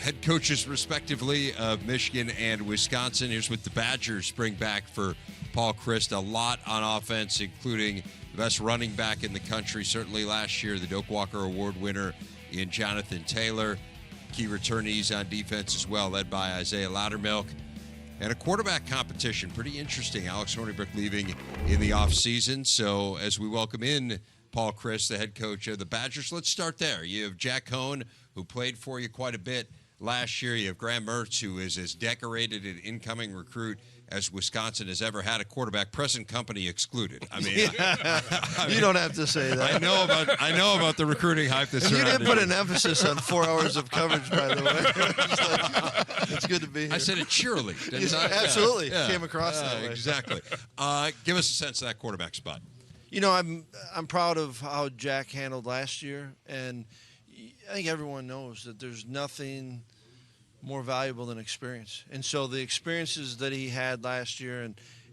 head coaches, respectively, of Michigan and Wisconsin. Here's what the Badgers bring back for Paul Chryst. A lot on offense, including the best running back in the country, certainly last year, the Doak Walker Award winner in Jonathan Taylor. Key returnees on defense as well, led by Isaiah Loudermilk. And a quarterback competition, pretty interesting. Alex Hornibrook leaving in the offseason. So as we welcome in Paul Chryst, the head coach of the Badgers, let's start there. You have Jack Cohn, who played for you quite a bit last year. You have Graham Mertz, who is as decorated an incoming recruit as Wisconsin has ever had, a quarterback, present company excluded. I mean, you don't have to say that. I know about the recruiting hype that's surrounded. You did put an emphasis on 4 hours of coverage, by the way. It's good to be here. I said it cheerily, didn't I? Absolutely. Yeah. Came across that way. Exactly. Give us a sense of that quarterback spot. You know, I'm proud of how Jack handled last year, and I think everyone knows that there's nothing more valuable than experience. And so the experiences that he had last year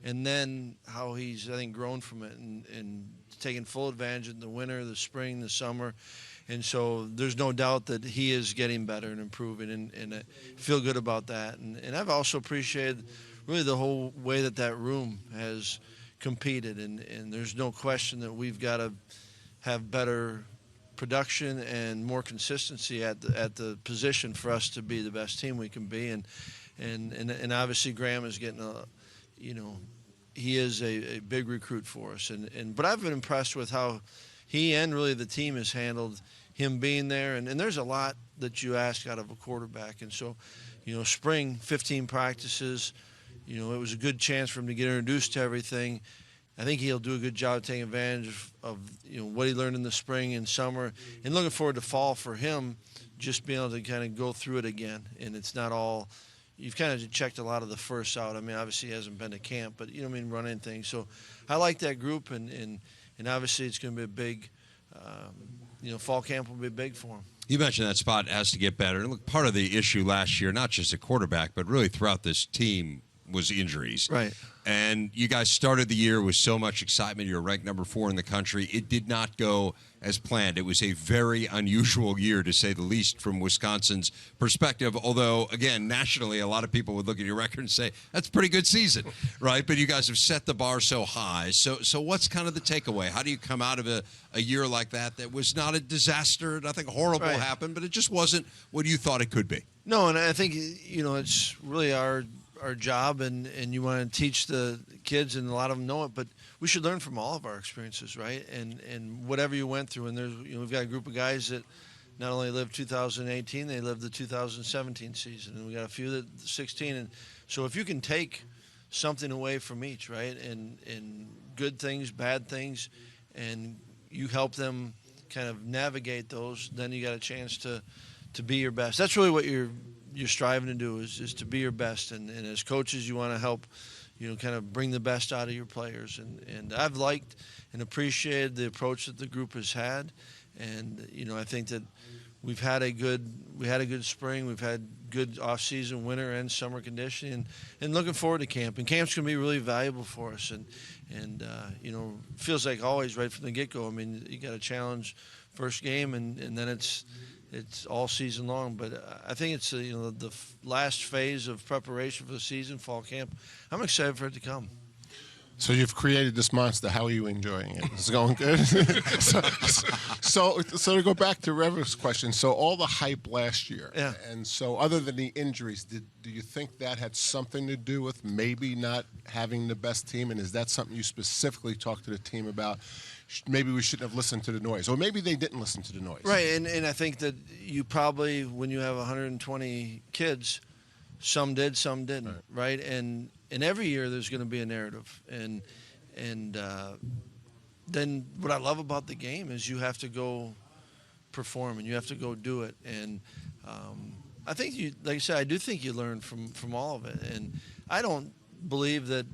and then how he's, I think, grown from it and taken full advantage in the winter, the spring, the summer. And so there's no doubt that he is getting better and improving, and I feel good about that. And I've also appreciated really the whole way that room has competed, and there's no question that we've got to have better production and more consistency at the position for us to be the best team we can be, and obviously Graham is getting he is a big recruit for us, but I've been impressed with how he and really the team has handled him being there, and there's a lot that you ask out of a quarterback, and so spring 15 practices, it was a good chance for him to get introduced to everything. I think he'll do a good job of taking advantage of what he learned in the spring and summer, and looking forward to fall for him, just being able to kind of go through it again. And it's not all – you've kind of checked a lot of the firsts out. I mean, obviously he hasn't been to camp, but running things. So I like that group, and obviously it's going to be a big fall camp will be big for him. You mentioned that spot has to get better. And look, part of the issue last year, not just a quarterback, but really throughout this team, was injuries. Right. And you guys started the year with so much excitement. You're ranked number 4 in the country. It did not go as planned. It was a very unusual year, to say the least, from Wisconsin's perspective. Although, again, nationally, a lot of people would look at your record and say, that's a pretty good season, right? But you guys have set the bar so high. So what's kind of the takeaway? How do you come out of a year like that was not a disaster? Nothing horrible happened, but it just wasn't what you thought it could be. No, and I think, it's really our job, and you want to teach the kids, and a lot of them know it, but we should learn from all of our experiences, right? And whatever you went through, and there's we've got a group of guys that not only lived 2018, they lived the 2017 season, and we got a few that 16, and so if you can take something away from each, right, and good things, bad things, and you help them kind of navigate those, then you got a chance to be your best. That's really what you're striving to do is to be your best, and as coaches you want to help kind of bring the best out of your players, and I've liked and appreciated the approach that the group has had, and I think that we had a good spring, we've had good off-season, winter and summer conditioning, and looking forward to camp, and camp's going to be really valuable for us, and feels like always right from the get-go. I mean, you got a challenge first game, and then it's all season long, but I think it's the last phase of preparation for the season, fall camp. I'm excited for it to come. So you've created this monster. How are you enjoying it? Is it going good? so to go back to Rever's question, so all the hype last year, yeah. And so other than the injuries, do you think that had something to do with maybe not having the best team? And is that something you specifically talked to the team about? Maybe we shouldn't have listened to the noise, or maybe they didn't listen to the noise. Right, and I think that you probably, when you have 120 kids, some did, some didn't, right? And every year there's going to be a narrative, and then what I love about the game is you have to go perform and you have to go do it, and I think like I said, I do think you learn from all of it, and I don't believe that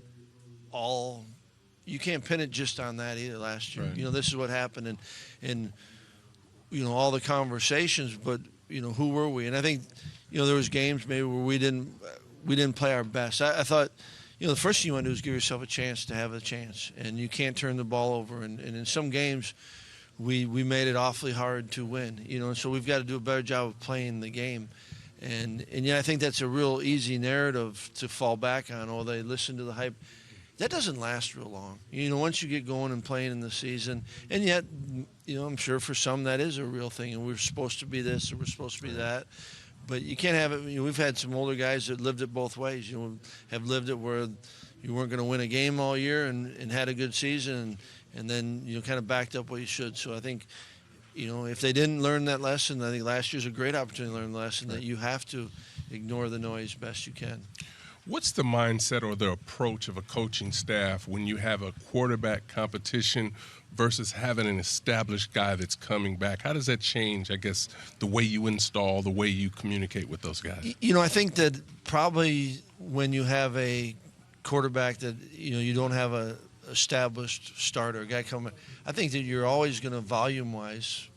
you can't pin it just on that either last year. Right. This is what happened, and all the conversations, but who were we? And I think there was games maybe where we didn't play our best. I thought the first thing you want to do is give yourself a chance to have a chance, and you can't turn the ball over, and in some games we made it awfully hard to win, and so we've got to do a better job of playing the game. And yeah, I think that's a real easy narrative to fall back on. Oh, they listen to the hype. That doesn't last real long. Once you get going and playing in the season, and yet, I'm sure for some that is a real thing, and we're supposed to be this or we're supposed to be that. But you can't have it. We've had some older guys that lived it both ways. Have lived it where you weren't going to win a game all year and had a good season, and then kind of backed up what you should. So I think, if they didn't learn that lesson, I think last year's a great opportunity to learn the lesson that you have to ignore the noise best you can. What's the mindset or the approach of a coaching staff when you have a quarterback competition versus having an established guy that's coming back? How does that change, I guess, the way you install, the way you communicate with those guys? I think that probably when you have a quarterback that, you don't have a established starter, a guy coming, I think that you're always going to volume-wise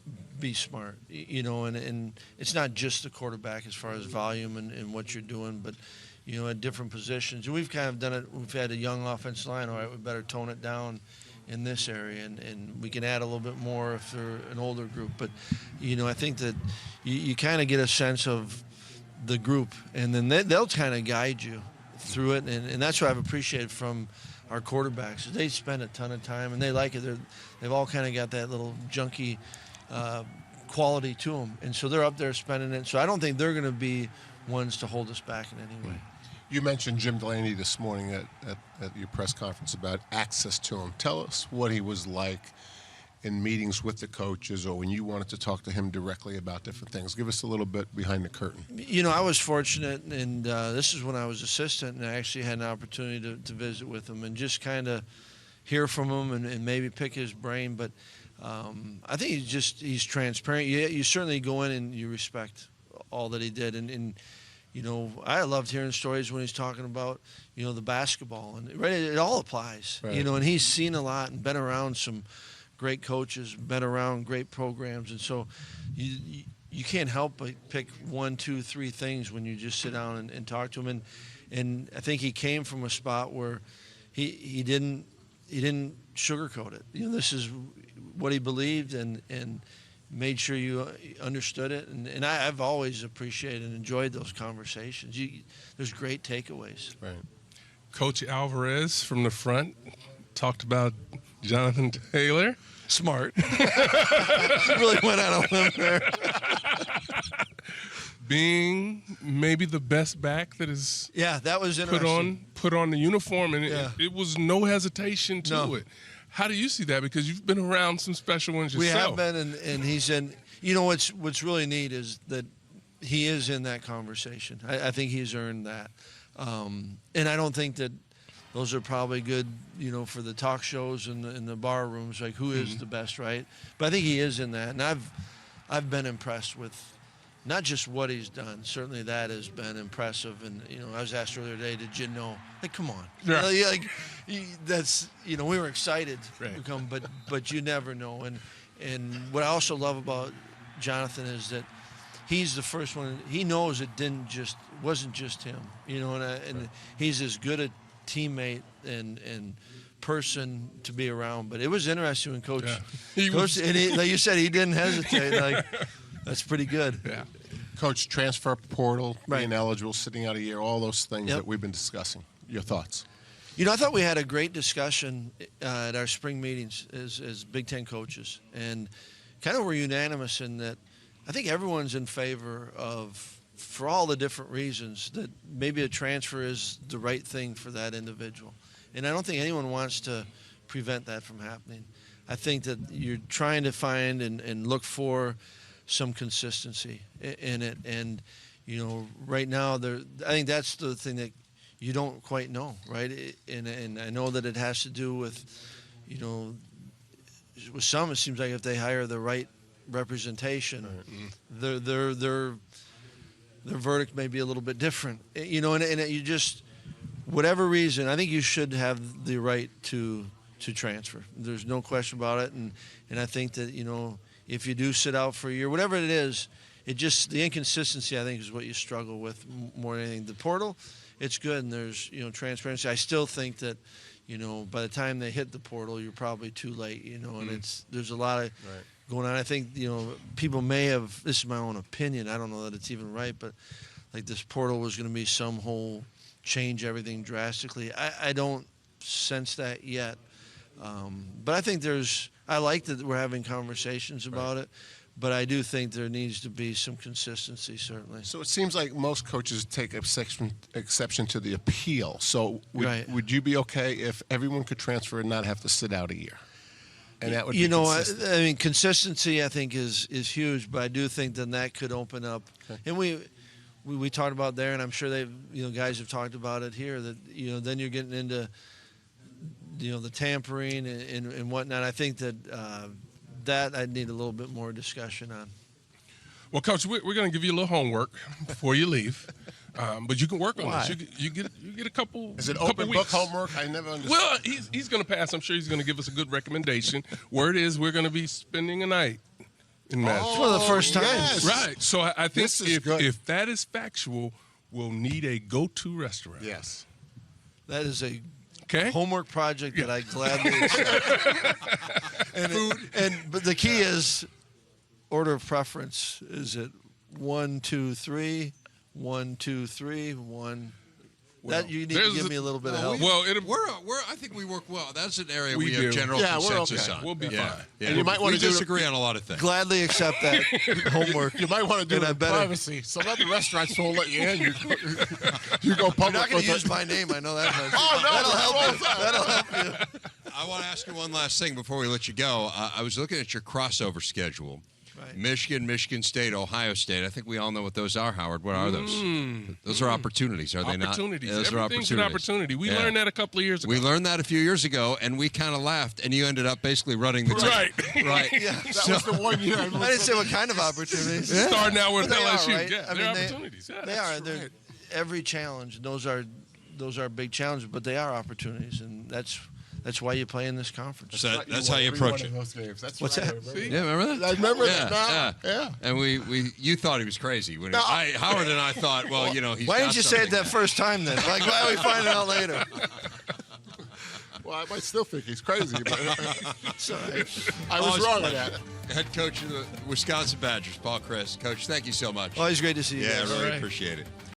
be smart, and it's not just the quarterback as far as volume and what you're doing, but at different positions. And we've kind of done it. We've had a young offensive line. All right, we better tone it down in this area, and we can add a little bit more if they're an older group. But, I think that you kind of get a sense of the group, and then they'll kind of guide you through it. And that's what I've appreciated from our quarterbacks. They spend a ton of time, and they like it. They've all kind of got that little junky quality to them. And so they're up there spending it. So I don't think they're going to be ones to hold us back in any way. You mentioned Jim Delaney this morning at your press conference about access to him. Tell us what he was like in meetings with the coaches or when you wanted to talk to him directly about different things. Give us a little bit behind the curtain. I was fortunate, and this is when I was assistant, and I actually had an opportunity to visit with him and just kind of hear from him and maybe pick his brain. But I think he's transparent. You certainly go in and you respect all that he did. And I loved hearing stories when he's talking about, the basketball. And it all applies, right. And he's seen a lot and been around some great coaches, been around great programs. And so you can't help but pick 1, 2, 3 things when you just sit down and talk to him. And I think he came from a spot where he didn't sugarcoat it. This is what he believed and made sure you understood it. And I've always appreciated and enjoyed those conversations. There's great takeaways. Right. Coach Alvarez from the front talked about Jonathan Taylor. Smart. Really went out on a limb there. Being maybe the best back that is that was interesting. Put on the uniform, and it was no hesitation to it. How do you see that? Because you've been around some special ones yourself. We have been, and he's in. What's really neat is that he is in that conversation. I think he's earned that, and I don't think that those are probably good, for the talk shows and the bar rooms, like who is the best, right? But I think he is in that, and I've been impressed with not just what he's done. Certainly that has been impressive. And, I was asked earlier today, did you know? Like, come on. Yeah. That's, we were excited to come, but you never know. And what I also love about Jonathan is that he's the first one. He knows it wasn't just him, and he's as good a teammate and person to be around. But it was interesting when Coach, like you said, he didn't hesitate. That's pretty good. Yeah. Coach, transfer portal, being eligible, sitting out a year, all those things that we've been discussing. Your thoughts? I thought we had a great discussion at our spring meetings as Big Ten coaches. And kind of were unanimous in that I think everyone's in favor of, for all the different reasons, that maybe a transfer is the right thing for that individual. And I don't think anyone wants to prevent that from happening. I think that you're trying to find and look for some consistency in it, and right now I think that's the thing that you don't quite know, right? And I know that it has to do with with some it seems like if they hire the right representation, their verdict may be a little bit different, and you just, whatever reason, I think you should have the right to transfer. There's no question about it, and I think that if you do sit out for a year, whatever it is, the inconsistency, I think, is what you struggle with more than anything. The portal, it's good, and there's transparency. I still think that by the time they hit the portal, you're probably too late, and there's a lot of going on. I think, people may have, this is my own opinion, I don't know that it's even right, but like this portal was going to be some whole change everything drastically. I don't sense that yet. But I think I like that we're having conversations about it, but I do think there needs to be some consistency, certainly. So it seems like most coaches take exception to the appeal. So would you be okay if everyone could transfer and not have to sit out a year? And that would be consistent. I mean, consistency I think is huge, but I do think then that could open up. Okay. And we talked about there, and I'm sure guys have talked about it here, that then you're getting into the tampering and whatnot. I think that I need a little bit more discussion on. Well, Coach, we're going to give you a little homework before you leave, but you can work on this. You get a couple. Is it couple open weeks. book homework? I never understood. Well, he's going to pass. I'm sure he's going to give us a good recommendation. Word is we're going to be spending a night in Madison. It's one of the first times. Yes. Right. So I think if that is factual, we'll need a go-to restaurant. Yes. That is a Okay. homework project that I gladly accept. But the key is order of preference. Is it 1, 2, 3, 1, 2, 3, 1? That you need to give me a little bit of help. Well, I think we work well. That's an area we do. have general consensus on. We'll be fine. Yeah. And you might want we to disagree on a lot of things. Gladly accept that homework. You might want to do it in privacy. Some other restaurants won't let you in. You go public. You're not going to use my name. I know that much. Oh, no. That'll help you. I want to ask you one last thing before we let you go. I was looking at your crossover schedule. Right. Michigan State, Ohio State. I think we all know what those are, Howard. What are those? Those are opportunities, are they not? Opportunities. Those Everything's an opportunity. We learned that a couple of years ago. We learned that a few years ago, and we kind of laughed, and you ended up basically running the team. Right. Yeah. That was the 1 year. I didn't say what kind of opportunities. Starting out with LSU. Right? Yeah, they're opportunities. They are. They're every challenge. Those are big challenges, but they are opportunities, and that's why you play in this conference. So that's how you approach it. What's that? Yeah, remember that? I remember that. Yeah. And you thought he was crazy. Howard and I thought, he's why didn't you say it that first time then? Like, why are we finding out later? Well, I might still think he's crazy, but Sorry. I was wrong on that. Head coach of the Wisconsin Badgers, Paul Chryst. Coach, thank you so much. Always great to see you. Yeah, guys. really appreciate it.